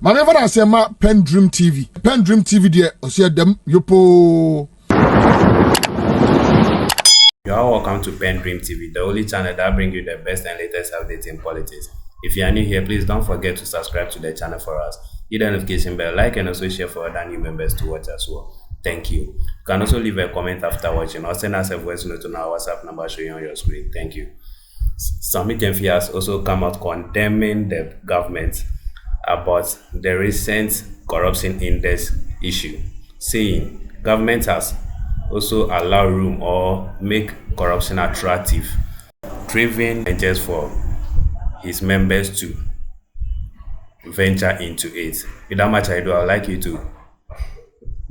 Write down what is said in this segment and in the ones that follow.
Manever I say ma PENDREAM TV. PENDREAM TV there, see them yopo. You are welcome to PENDREAM TV, the only channel that brings you the best and latest updates in politics. If you are new here, please don't forget to subscribe to the channel for us. Hit the notification bell, like, and also share for other new members to watch as well. Thank you. You can also leave a comment after watching or send us a voice note on our WhatsApp number showing on your screen. Thank you. Sammy Gyamfi has also come out condemning the government about the recent corruption index issue, saying government has also allowed room or make corruption attractive, driven just for his members to venture into it. Without much ado, I would like you to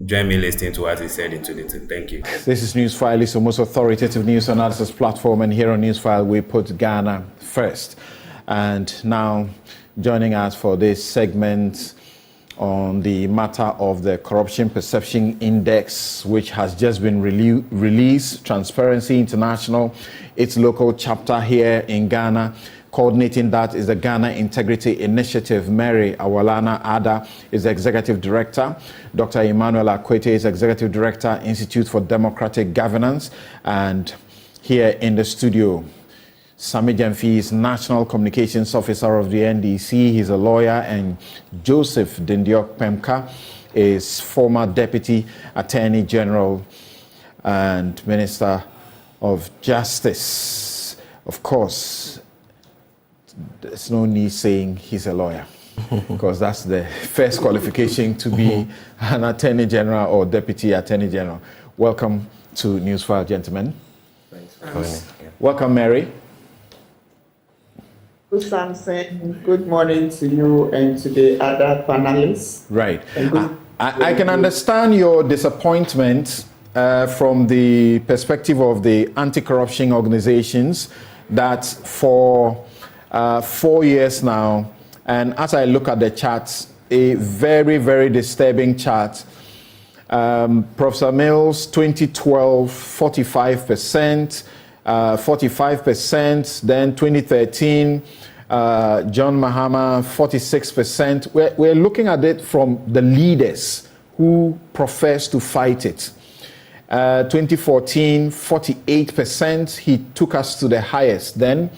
join me listening to what he said into the team. Thank you. This is Newsfile, it's the most authoritative news analysis platform, and here on Newsfile we put Ghana first. And now joining us for this segment on the matter of the Corruption Perception Index, which has just been released, Transparency International, its local chapter here in Ghana. Coordinating that is the Ghana Integrity Initiative. Mary Awalana Ada is the Executive Director. Dr. Emmanuel Akwete is Executive Director, Institute for Democratic Governance. And here in the studio, Sammy Gyamfi is National Communications Officer of the NDC. He's a lawyer. And Joseph Dindiok Pemka is former Deputy Attorney General and Minister of Justice. Of course, there's no need saying he's a lawyer, because that's the first qualification to be an Attorney General or Deputy Attorney General. Welcome to Newsfile, gentlemen. Thanks for coming. Welcome, Mary. Good Samson, good morning to you and to the other panelists. Right. I can understand your disappointment from the perspective of the anti-corruption organizations that for 4 years now, and as I look at the charts, a very, very disturbing chart. Professor Mills, 2012, 45%, 45%, then 2013, John Mahama, 46%. We're looking at it from the leaders who profess to fight it. 2014, 48%, he took us to the highest then.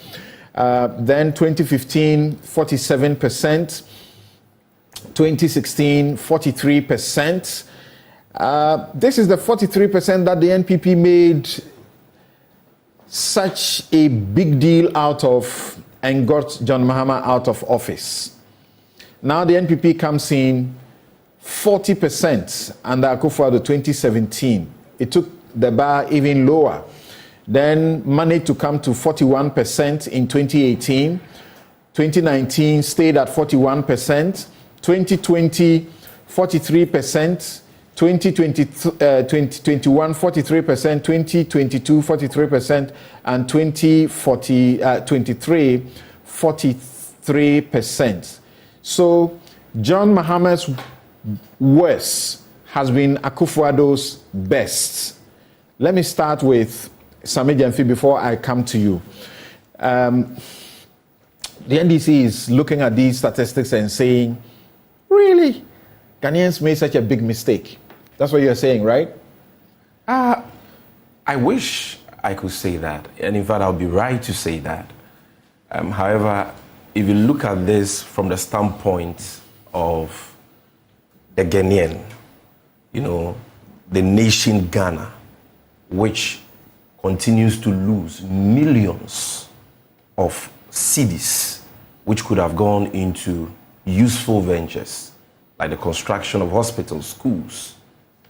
Then 2015, 47%. 2016, 43%. This is the 43% that the NPP made such a big deal out of and got John Mahama out of office. Now the NPP comes in 40% under Akufo-Addo 2017. It took the bar even lower. Then managed to come to 41% in 2018. 2019 stayed at 41%. 2020, 43%. 2021, 43%, 2022, 43%, and 2023, 43%. So John Mahama's worst has been Akufo-Addo's best. Let me start with Sammy Gyamfi before I come to you. The NDC is looking at these statistics and saying, really? Ghanaians made such a big mistake. That's what you're saying, right? I wish I could say that. And in fact, I'll be right to say that. However, if you look at this from the standpoint of the Ghanaian, the nation Ghana, which continues to lose millions of cedis, which could have gone into useful ventures, like the construction of hospitals, schools,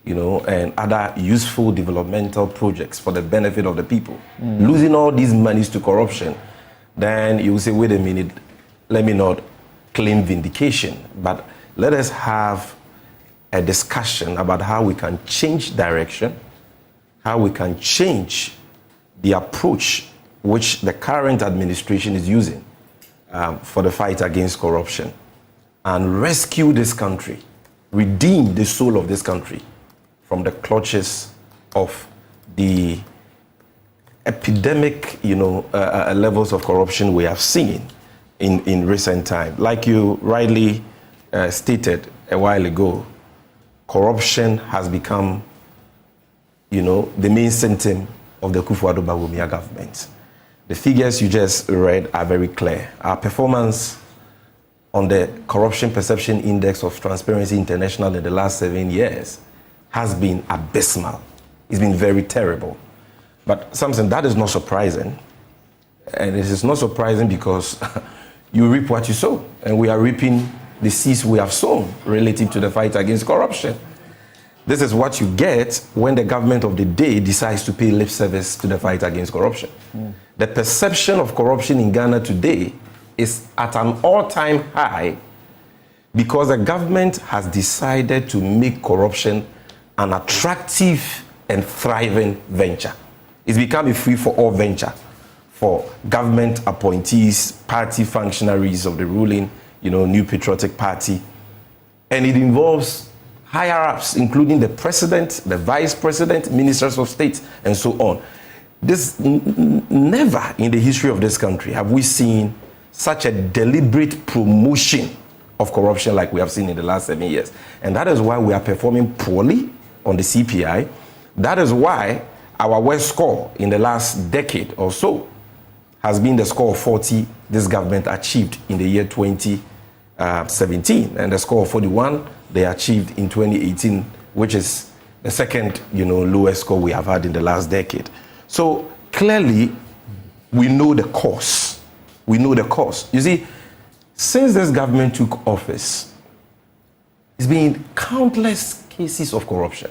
and other useful developmental projects for the benefit of the people. Losing all these monies to corruption, then you will say, wait a minute, let me not claim vindication, but let us have a discussion about how we can change direction, how we can change the approach which the current administration is using for the fight against corruption, and rescue this country, redeem the soul of this country from the clutches of the epidemic, levels of corruption we have seen in recent time. Like you rightly stated a while ago, corruption has become, the main symptom of the Akufo-Addo Bawumia government. The figures you just read are very clear. Our performance on the Corruption Perception Index of Transparency International in the last 7 years has been abysmal. It's been very terrible. But something that is not surprising. And it is not surprising because you reap what you sow. And we are reaping the seeds we have sown relative to the fight against corruption. This is what you get when the government of the day decides to pay lip service to the fight against corruption. The perception of corruption in Ghana today is at an all-time high because the government has decided to make corruption an attractive and thriving venture. It's become a free-for-all venture for government appointees, party functionaries of the ruling, New Patriotic Party. And it involves higher-ups, including the president, the vice president, ministers of state, and so on. Never in the history of this country have we seen such a deliberate promotion of corruption like we have seen in the last 7 years. And that is why we are performing poorly on the CPI. That is why our worst score in the last decade or so has been the score of 40 this government achieved in the year 2017, and the score of 41 they achieved in 2018, which is the second, lowest score we have had in the last decade. So clearly, we know the cause. We know the cause. You see, since this government took office, it's been countless cases of corruption.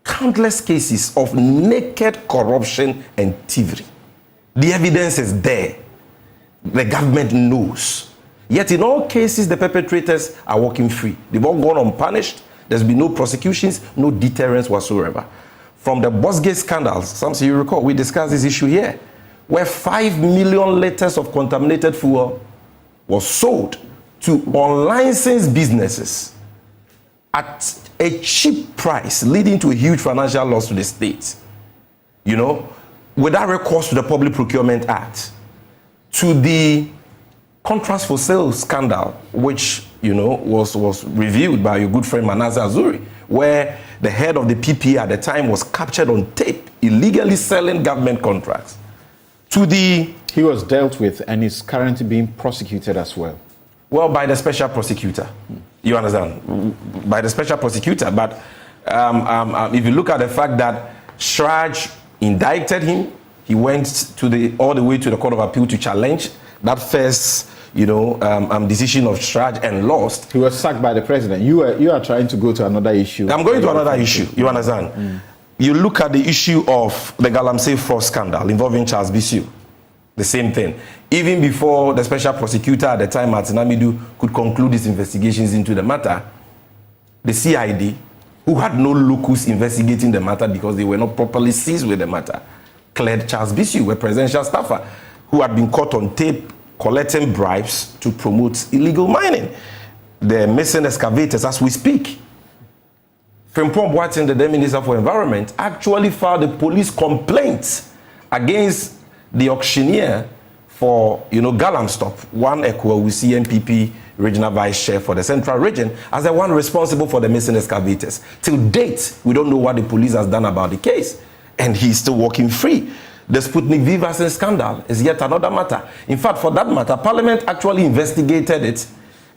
Countless cases of naked corruption and thievery. The evidence is there. The government knows. Yet in all cases, the perpetrators are walking free. They've all gone unpunished. There's been no prosecutions, no deterrence whatsoever. From the Bossgate scandals, some of you recall, we discussed this issue here, where 5 million liters of contaminated fuel was sold to unlicensed businesses at a cheap price, leading to a huge financial loss to the state. Without recourse to the Public Procurement Act, to the contracts for sales scandal, which was reviewed by your good friend Manasseh Azuri, where the head of the PPA at the time was captured on tape illegally selling government contracts. He was dealt with and is currently being prosecuted as well. Well, by the special prosecutor. You understand? By the special prosecutor. But if you look at the fact that Shraj indicted him, he went all the way to the Court of Appeal to challenge that first decision of Shraj and lost. He was sacked by the president. You are trying to go to another issue. I'm going to another issue. You understand? You look at the issue of the Galamsey fraud scandal involving Charles Bissiou. The same thing. Even before the special prosecutor at the time, Martin Amidu, could conclude his investigations into the matter, the CID, who had no locus investigating the matter because they were not properly seized with the matter, cleared Charles Bissiou, a presidential staffer, who had been caught on tape collecting bribes to promote illegal mining. They're missing excavators as we speak. Frimpong Boateng, the then Minister for Environment, actually filed a police complaint against the auctioneer for, Galamstop, one Ekwawusi NPP regional vice chair for the central region, as the one responsible for the missing excavators. Till date, we don't know what the police has done about the case, and he's still walking free. The Sputnik V vaccine scandal is yet another matter. In fact, for that matter, Parliament actually investigated it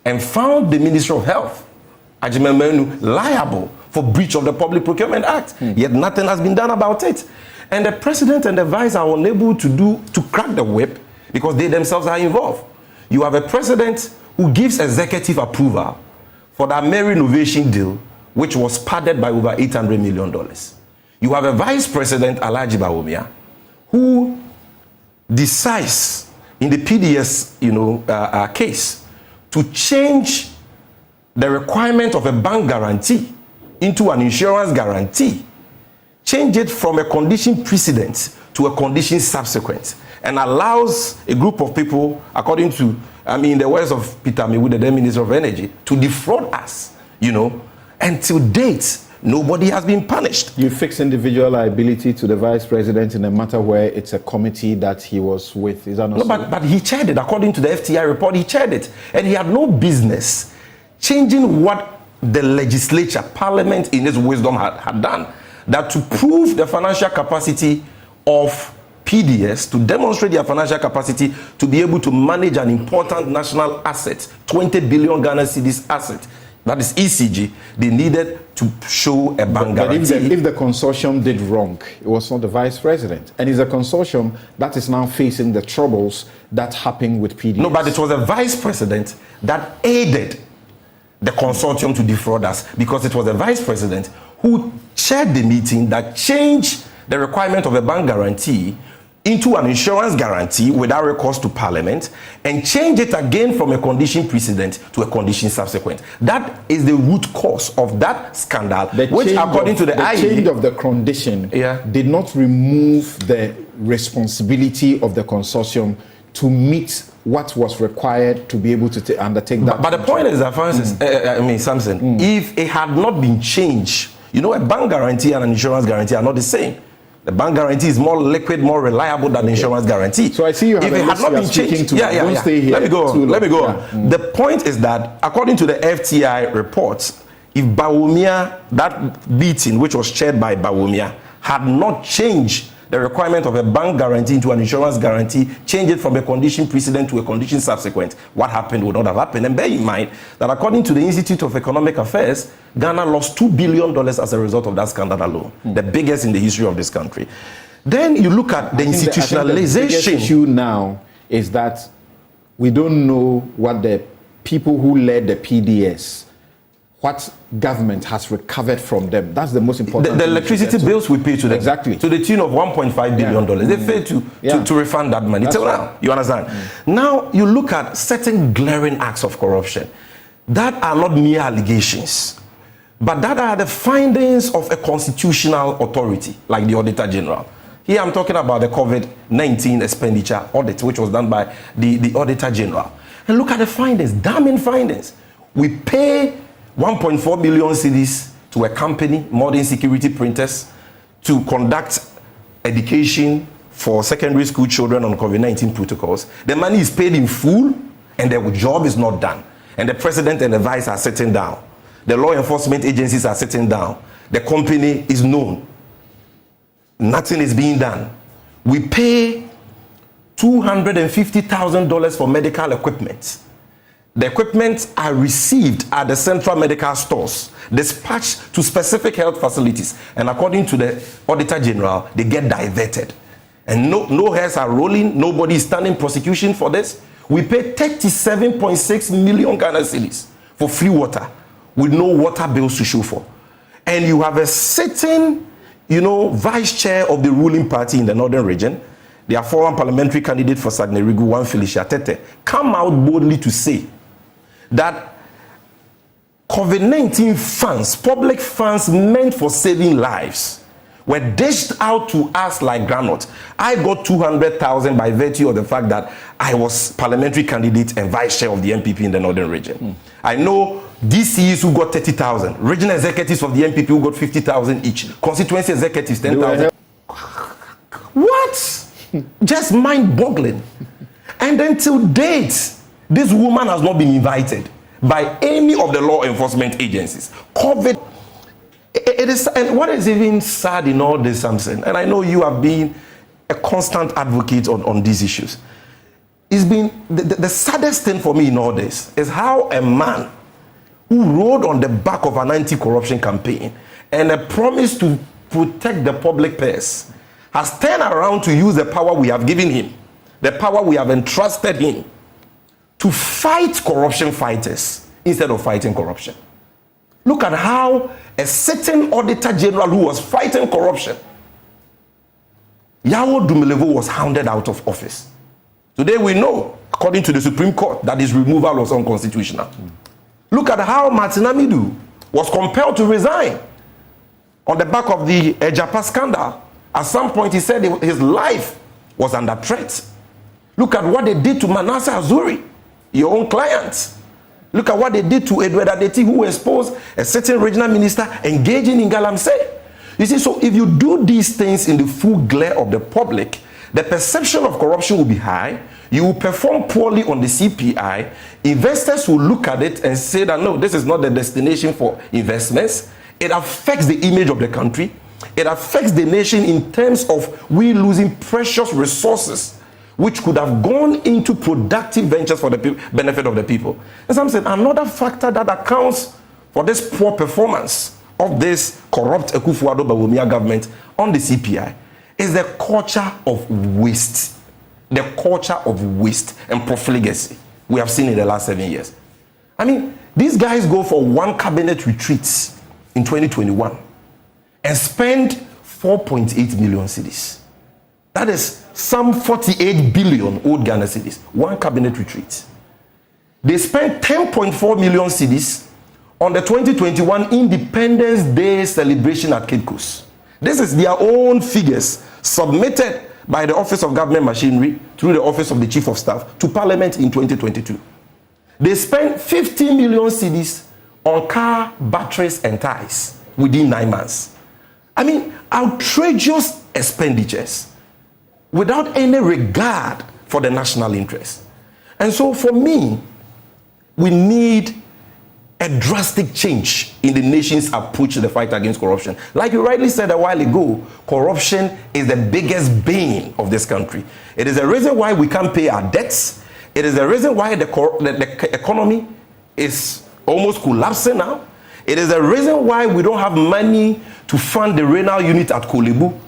and found the Minister of Health, Ajimemenu, liable for breach of the Public Procurement Act. Yet nothing has been done about it. And the president and the vice are unable to crack the whip because they themselves are involved. You have a president who gives executive approval for that Mary Innovation deal, which was padded by over $800 million. You have a vice president, Alhaji Bawumia, who decides in the PDS case to change the requirement of a bank guarantee into an insurance guarantee, change it from a condition precedent to a condition subsequent, and allows a group of people, according to, in the words of Peter Miwu, the then Minister of Energy, to defraud us, and to date, nobody has been punished. You fix individual liability to the vice president in a matter where it's a committee that he was with. Is that not so? But he chaired it. According to the FTI report, he chaired it. And he had no business changing what the legislature, parliament in its wisdom had done, that to prove the financial capacity of PDS, to demonstrate their financial capacity to be able to manage an important national asset, 20 billion Ghana cedis asset, that is ECG, they needed to show a bank guarantee. But if the consortium did wrong, it was not the vice president. And it's a consortium that is now facing the troubles that happened with PDS. No, but it was a vice president that aided the consortium to defraud us, because it was the vice president who chaired the meeting that changed the requirement of a bank guarantee into an insurance guarantee without recourse to parliament, and change it again from a condition precedent to a condition subsequent. That is the root cause of that scandal, which according to the IE, change of the condition did not remove the responsibility of the consortium to meet what was required to be able to undertake that. But the point is that, Francis, Samson, if it had not been changed, you know, a bank guarantee and an insurance guarantee are not the same. The bank guarantee is more liquid, more reliable than the insurance guarantee. So I see you have if it had not been changed, don't stay here. Let me go on. Let me go on. The point is that, according to the FTI reports, if Bawumia, that meeting which was chaired by Bawumia, had not changed the requirement of a bank guarantee into an insurance guarantee, change it from a condition precedent to a condition subsequent, what happened would not have happened. And bear in mind that according to the Institute of Economic Affairs, Ghana lost $2 billion as a result of that scandal alone, the biggest in the history of this country. Then you look at the institutionalization. The biggest issue now is that we don't know what the people who led the PDS, what government has recovered from them. That's the most important. The electricity bills we pay to them. Exactly. To the tune of $1.5 billion. They failed to refund that money. Till now, you understand? Now, you look at certain glaring acts of corruption that are not mere allegations, but that are the findings of a constitutional authority, like the Auditor General. Here I'm talking about the COVID-19 expenditure audit, which was done by the Auditor General. And look at the findings, damning findings. We pay 1.4 billion cedis to a company, Modern Security Printers, to conduct education for secondary school children on COVID-19 protocols. The money is paid in full, and the job is not done. And the president and the vice are sitting down. The law enforcement agencies are sitting down. The company is known. Nothing is being done. We pay $250,000 for medical equipment. The equipment are received at the central medical stores, dispatched to specific health facilities, and according to the Auditor General, they get diverted. And no hairs are rolling, nobody is standing prosecution for this. We pay 37.6 million Ghana cedis for free water, with no water bills to show for. And you have a sitting, vice chair of the ruling party in the northern region, their former parliamentary candidate for Sagnerigu, One Felicia Tete, come out boldly to say that COVID-19 funds, public funds meant for saving lives, were dished out to us like granite. I got 200,000 by virtue of the fact that I was parliamentary candidate and vice chair of the NPP in the northern region. I know DCs who got 30,000, regional executives of the NPP who got 50,000 each, constituency executives 10,000. What? Just mind-boggling. And then till date, this woman has not been invited by any of the law enforcement agencies. COVID, it is, and what is even sad in all this, Samson, and I know you have been a constant advocate on these issues, it's been the saddest thing for me in all this is how a man who rode on the back of an anti-corruption campaign and a promise to protect the public purse has turned around to use the power we have given him, the power we have entrusted him, to fight corruption fighters instead of fighting corruption. Look at how a certain Auditor General who was fighting corruption, Yawo Dumelevo, was hounded out of office. Today we know, according to the Supreme Court, that his removal was unconstitutional. Look at how Martin Amidu was compelled to resign on the back of the Ejapa scandal. At some point he said his life was under threat. Look at what they did to Manasseh Azuri, your own client. Look at what they did to Edward Adeti, who exposed a certain regional minister engaging in galamsey. You see, so if you do these things in the full glare of the public, the perception of corruption will be high. You will perform poorly on the CPI. Investors will look at it and say that, no, this is not the destination for investments. It affects the image of the country. It affects the nation in terms of we losing precious resources which could have gone into productive ventures for the benefit of the people. And some said another factor that accounts for this poor performance of this corrupt Akufo-Addo government on the CPI is the culture of waste. The culture of waste and profligacy we have seen in the last 7 years. I mean, these guys go for one cabinet retreat in 2021 and spend 4.8 million cedis. That is some 48 billion old Ghana cedis. One cabinet retreat. They spent 10.4 million cedis on the 2021 Independence Day celebration at Cape Coast. This is their own figures submitted by the Office of Government Machinery through the Office of the Chief of Staff to Parliament in 2022. They spent 50 million cedis on car, batteries, and ties within 9 months. I mean, outrageous expenditures without any regard for the national interest. And so for me, we need a drastic change in the nation's approach to the fight against corruption. Like you rightly said a while ago, corruption is the biggest bane of this country. It is the reason why we can't pay our debts. It is the reason why the economy is almost collapsing now. It is the reason why we don't have money to fund the renal unit at Kolebu,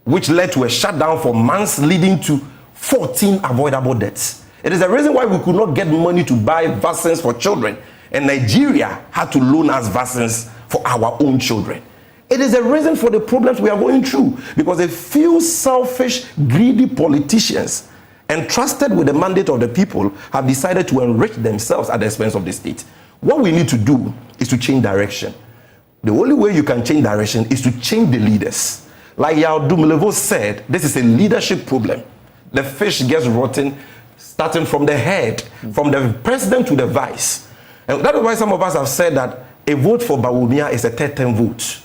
which led to a shutdown for months, leading to 14 avoidable deaths. It is the reason why we could not get money to buy vaccines for children, and Nigeria had to loan us vaccines for our own children. It is a reason for the problems we are going through, because a few selfish, greedy politicians entrusted with the mandate of the people have decided to enrich themselves at the expense of the state. What we need to do is to change direction. The only way you can change direction is to change the leaders. Like Yao Dumlevo said, this is a leadership problem. The fish gets rotten starting from the head, from the president to the vice. And that is why some of us have said that a vote for Bawumia is a third-term vote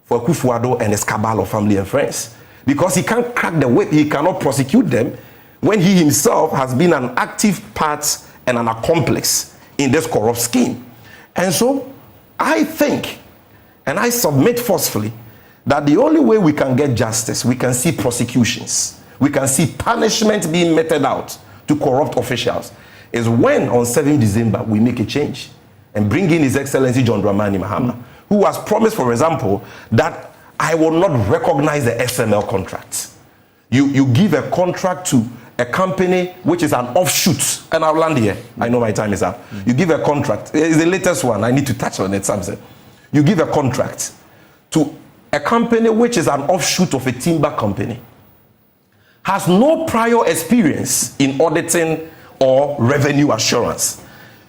for Akufo-Addo and his cabal of family and friends. Because he can't crack the whip, he cannot prosecute them when he himself has been an active part and an accomplice in this corrupt scheme. And so I think, and I submit forcefully, that the only way we can get justice, we can see prosecutions, we can see punishment being meted out to corrupt officials, is when on 7 December we make a change and bring in His Excellency John Dramani Mahama, who has promised, for example, that I will not recognize the SML contracts. You give a contract to a company which is an offshoot, and I'll land here. I know my time is up. You give a contract. It's the latest one. I need to touch on it, Samson. You give a contract to a company which is an offshoot of a timber company, has no prior experience in auditing or revenue assurance.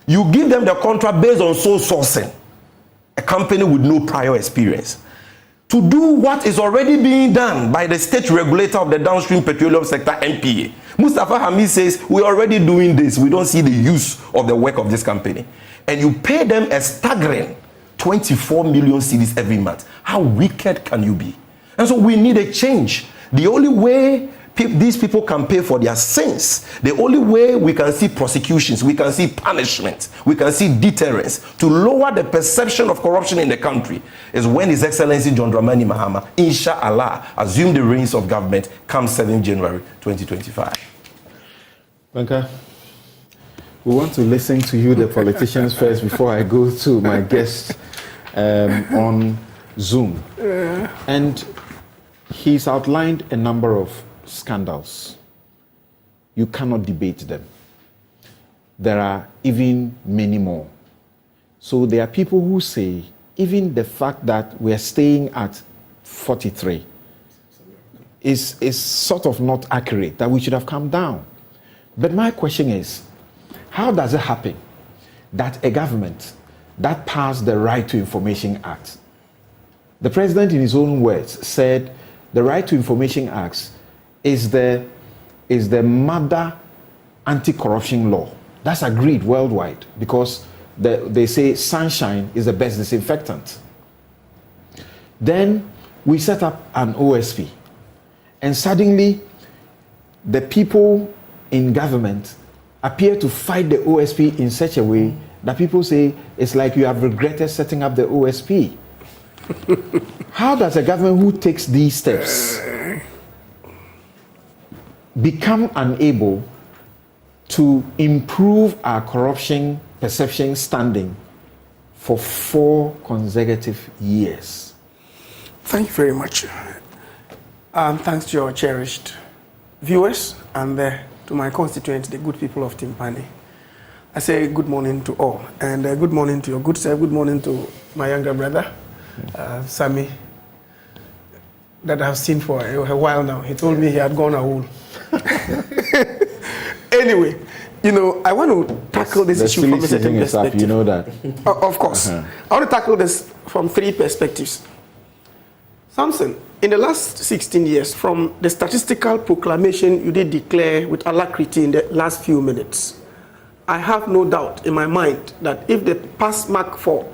You give them the contract based on sole sourcing, a company with no prior experience, to do what is already being done by the state regulator of the downstream petroleum sector, NPA. Mustafa Hamid says, we're already doing this. We don't see the use of the work of this company. And you pay them a staggering 24 million cedis every month. How wicked can you be? And so we need a change. The only way these people can pay for their sins, the only way we can see prosecutions, we can see punishment, we can see deterrence to lower the perception of corruption in the country, is when His Excellency John Dramani Mahama, inshallah, assume the reins of government come 7 January 2025. Banka, we want to listen to you, the politicians, first before I go to my guest on Zoom. And he's outlined a number of scandals. You cannot debate them. There are even many more. So there are people who say even the fact that we are staying at 43 is sort of not accurate, that we should have come down. But my question is, how does it happen that a government that passed the Right to Information Act, the president in his own words said the Right to Information Act is the mother anti-corruption law. That's agreed worldwide because they say sunshine is the best disinfectant. Then we set up an OSP, and suddenly the people in government appear to fight the OSP in such a way that people say it's like you have regretted setting up the OSP. How does a government who takes these steps become unable to improve our corruption perception standing for 4 consecutive years? Thank you very much. Thanks to your cherished viewers and to my constituents, the good people of Timpani. I say good morning to all, and good morning to your good self, good morning to my younger brother, Sammy, that I've seen for a while now. He told me he had gone away. Anyway, you know, I want to tackle this issue from a certain perspective. You know that. Of course. I want to tackle this from 3 perspectives. Samson, in the last 16 years, from the statistical proclamation you did declare with alacrity in the last few minutes, I have no doubt in my mind that if the pass mark for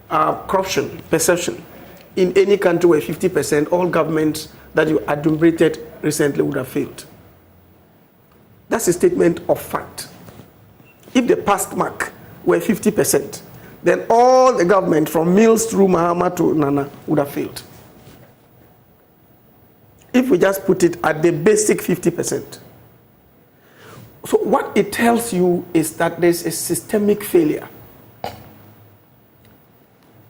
corruption perception in any country were 50%, all governments that you adumbrated recently would have failed. That's a statement of fact. If the pass mark were 50%, then all the government from Mills through Mahama to Nana would have failed. If we just put it at the basic 50%. So what it tells you is that there's a systemic failure.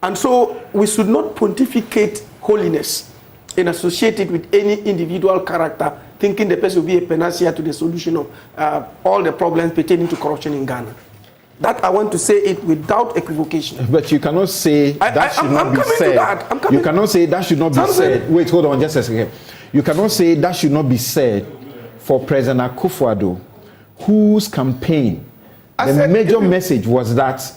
And so we should not pontificate holiness and associate it with any individual character, thinking the person will be a panacea to the solution of all the problems pertaining to corruption in Ghana. That I want to say it without equivocation. But you cannot say that should not be said. You cannot say that should not be said. Wait, hold on just a second. You cannot say that should not be said for President Akufo-Addo, whose campaign, the major message was that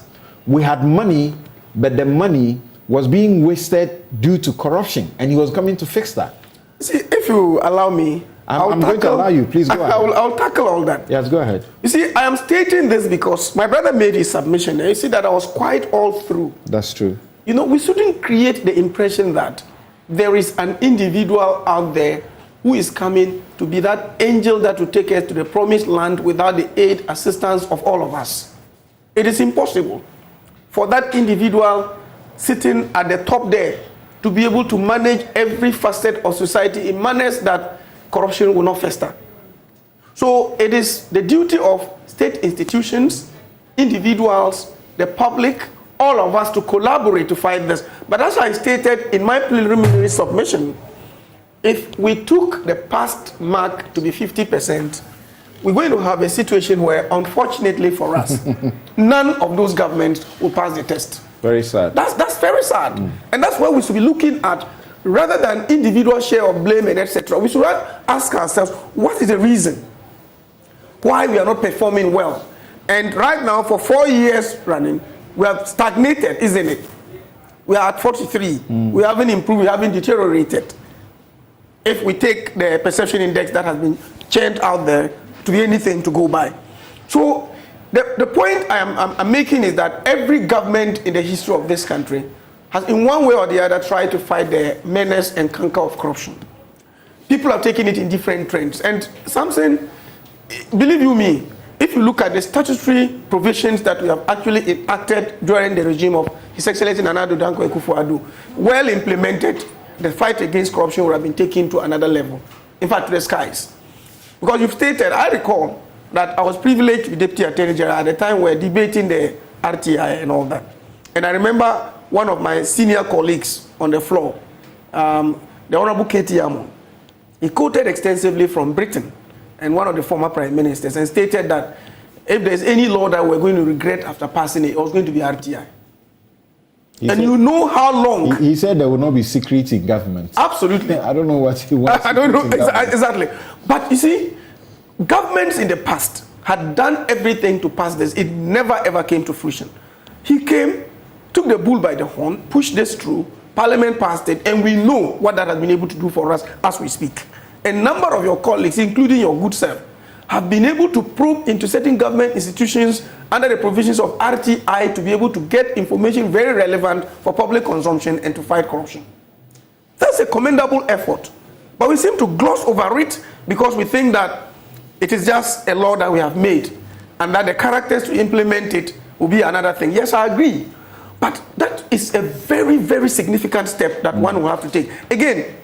we had money, but the money was being wasted due to corruption, and he was coming to fix that. See, if you allow me, I'm going to allow you. Please go ahead. I'll tackle all that. Yes, go ahead. You see, I am stating this because my brother made his submission, and you see that I was quite all through. That's true. You know, we shouldn't create the impression that there is an individual out there who is coming to be that angel that will take us to the promised land without the aid, assistance of all of us. It is impossible for that individual sitting at the top there to be able to manage every facet of society in manners that corruption will not fester. So it is the duty of state institutions, individuals, the public, all of us to collaborate to fight this. But as I stated in my preliminary submission, if we took the past mark to be 50%, we're going to have a situation where, unfortunately for us, none of those governments will pass the test. Very sad. That's very sad. And that's what we should be looking at, rather than individual share of blame and etc. We should ask ourselves, what is the reason why we are not performing well? And right now, for 4 years running, we have stagnated, isn't it? We are at 43. We haven't improved, we haven't deteriorated. If we take the perception index that has been churned out there to be anything to go by. So the point I'm making is that every government in the history of this country has in one way or the other tried to fight the menace and canker of corruption. People have taken it in different trends. And something, believe you me, if you look at the statutory provisions that we have actually enacted during the regime of His Excellency Nana Addo Dankwa Akufo-Addo, well implemented, the fight against corruption would have been taken to another level. In fact, to the skies. Because you've stated, I recall that I was privileged to be Deputy Attorney General at the time we were debating the RTI and all that. And I remember one of my senior colleagues on the floor, the Honorable Katie Amon, he quoted extensively from Britain and one of the former prime ministers and stated that if there's any law that we're going to regret after passing it, it was going to be RTI. You know how long... He said there will not be security in government. Absolutely. I don't know what he wants. I don't know exactly. But you see, governments in the past had done everything to pass this. It never ever came to fruition. He came, took the bull by the horn, pushed this through, Parliament passed it, and we know what that has been able to do for us as we speak. A number of your colleagues, including your good self, have been able to probe into certain government institutions under the provisions of RTI to be able to get information very relevant for public consumption and to fight corruption. That's a commendable effort. But we seem to gloss over it because we think that it is just a law that we have made, and that the characters to implement it will be another thing. Yes, I agree. But that is a very, very significant step that one will have to take. Again,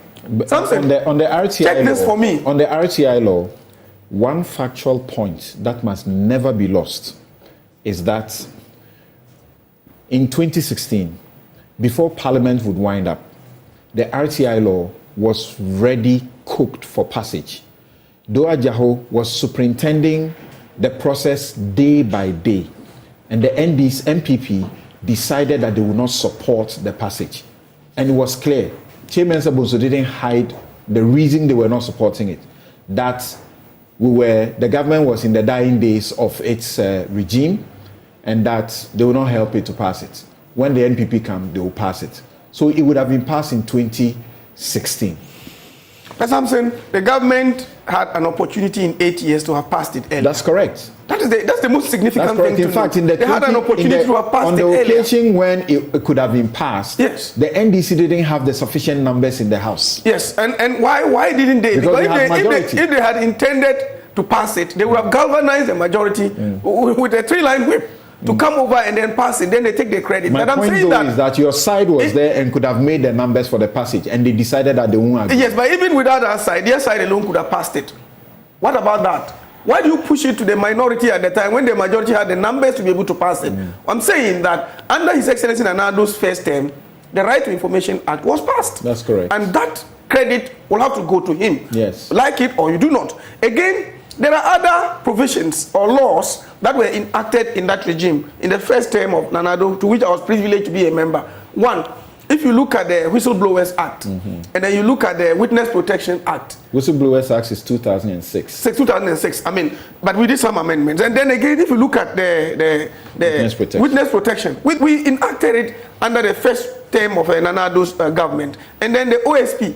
something on the RTI check this law, for me. On the RTI law, one factual point that must never be lost is that in 2016, before Parliament would wind up, the RTI law was ready, cooked for passage. Doa Jaho was superintending the process day by day, and the NPP decided that they would not support the passage. And it was clear. Chairman Sabonso didn't hide the reason they were not supporting it. That the government was in the dying days of its regime, and that they will not help it to pass it. When the NPP come, they will pass it. So it would have been passed in 2016. That's something the government had an opportunity in 8 years to have passed it earlier. That's correct. That's the most significant thing. In fact, they had an opportunity to have passed it earlier. On the occasion when it could have been passed, yes, the NDC didn't have the sufficient numbers in the House. Yes, and why didn't they? Because if they had intended to pass it, they would have galvanized the majority with a 3-line whip to come over and then pass it. Then they take the credit. My point is that your side was there and could have made the numbers for the passage, and they decided that they won't agree. Yes, but even without our side, their side alone could have passed it. What about that? Why do you push it to the minority at the time when the majority had the numbers to be able to pass it? I'm saying that under His Excellency Nanado's first term, the Right to Information Act was passed. That's correct. And that credit will have to go to him. Yes. Like it or you do not. Again, there are other provisions or laws that were enacted in that regime in the first term of Nanado, to which I was privileged to be a member. One, if you look at the Whistleblowers Act, and then you look at the Witness Protection Act. Whistleblowers Act is 2006. 2006, I mean, but we did some amendments. And then again, if you look at the Witness Protection, we enacted it under the first term of Nanado's government. And then the OSP.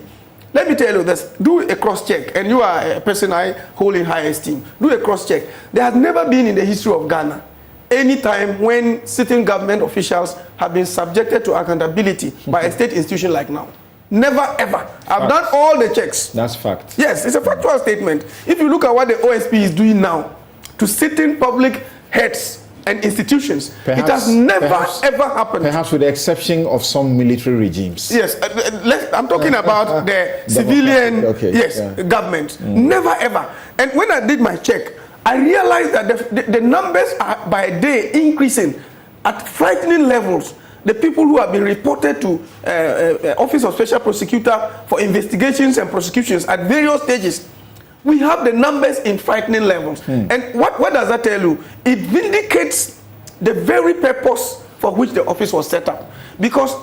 Let me tell you this, do a cross-check, and you are a person I hold in high esteem. Do a cross-check. There has never been in the history of Ghana any time when sitting government officials have been subjected to accountability by a state institution like now. Never ever. I've done all the checks. That's fact. Yes, it's a factual statement. If you look at what the OSP is doing now to sitting public heads and institutions, it has never ever happened. Perhaps with the exception of some military regimes. Yes, I'm talking about the civilian government. Never ever. And when I did my check, I realized that the numbers are by day increasing at frightening levels. The people who have been reported to Office of Special Prosecutor for investigations and prosecutions at various stages, we have the numbers in frightening levels. And what does that tell you? It vindicates the very purpose for which the office was set up. Because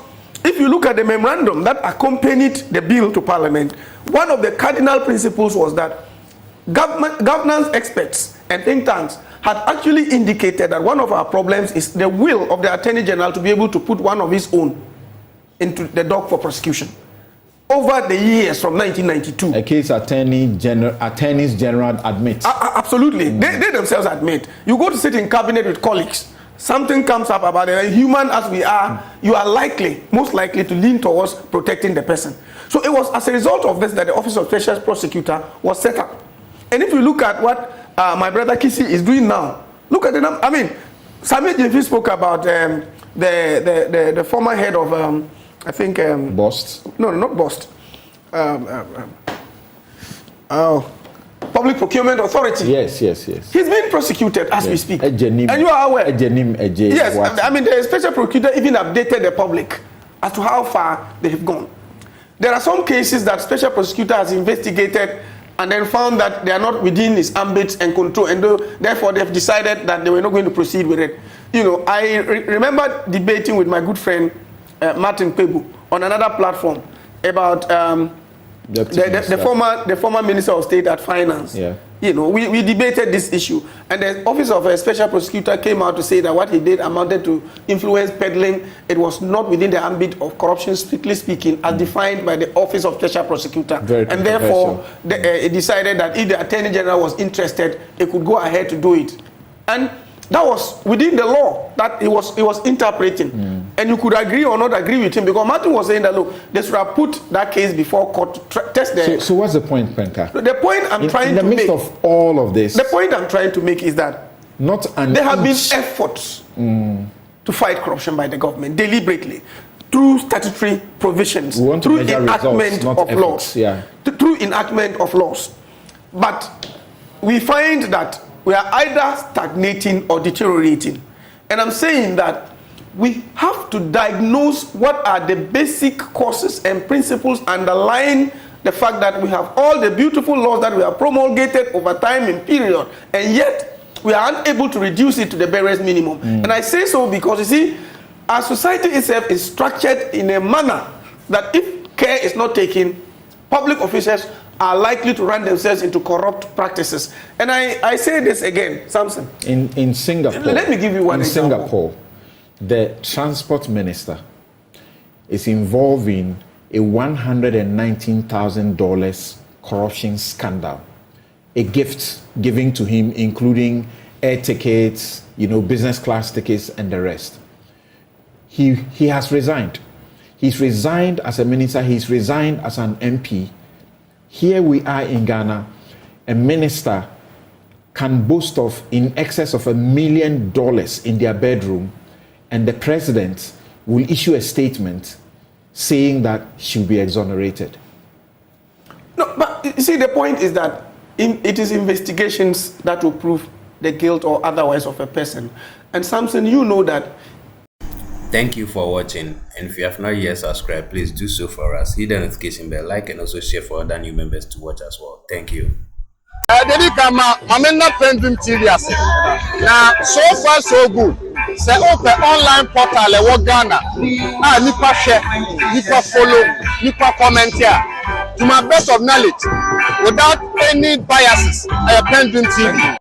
if you look at the memorandum that accompanied the bill to Parliament, one of the cardinal principles was that governance experts and think tanks had actually indicated that one of our problems is the will of the Attorney General to be able to put one of his own into the dock for prosecution. Over the years from 1992. A case attorneys general admit. Absolutely. They themselves admit. You go to sit in cabinet with colleagues, something comes up about it, human as we are, you are most likely to lean towards protecting the person. So it was as a result of this that the Office of Special Prosecutor was set up. And if you look at what my brother Kisi is doing now, look at the number. I mean, Sammy Gyamfi spoke about the former head of I think Bost. No, not Bost. Public Procurement Authority. Yes. He's being prosecuted as we speak. And you are aware. Yes, I mean the special prosecutor even updated the public as to how far they have gone. There are some cases that special prosecutor has investigated and then found that they are not within his ambit and control, and therefore they have decided that they were not going to proceed with it. You know, I remember debating with my good friend Martin Pebu on another platform about the former Minister of State at Finance. Yeah. You know, we debated this issue, and the Office of a Special Prosecutor came out to say that what he did amounted to influence peddling. It was not within the ambit of corruption, strictly speaking, as defined by the Office of Special Prosecutor. And therefore, it decided that if the Attorney General was interested, it could go ahead to do it. And that was within the law that he was interpreting. And you could agree or not agree with him, because Martin was saying that, look, they should have put that case before court to test the... So what's the point, Penka? The point I'm trying to make... In the midst of all of this... The point I'm trying to make is that there have been efforts to fight corruption by the government deliberately, through statutory provisions, through enactment of laws. Through enactment of laws. But we find that we are either stagnating or deteriorating. And I'm saying that we have to diagnose what are the basic causes and principles underlying the fact that we have all the beautiful laws that we have promulgated over time and period, and yet we are unable to reduce it to the barest minimum. And I say so because, you see, our society itself is structured in a manner that if care is not taken, public officials are likely to run themselves into corrupt practices. And I say this again, Samson. In Singapore, let me give you one example. In Singapore, the transport minister is involved in a $119,000 corruption scandal. A gift given to him, including air tickets, business class tickets, and the rest. He has resigned. He's resigned as a minister. He's resigned as an MP. Here we are in Ghana. A minister can boast of in excess of $1 million in their bedroom, and the president will issue a statement saying that she'll be exonerated. No, but you see, the point is that it is investigations that will prove the guilt or otherwise of a person. And Samson, you know that. Thank you for watching, and if you have not yet subscribed, please do so for us. Hit the notification bell, like, and also share for other new members to watch as well. Thank you. Dedi kama mamena PENDREAM TV ase. Na so far so good. Say open online portal e wo Ghana. Nipa share, nipa follow, nipa comment here. To my best of knowledge, without any biases, PENDREAM TV.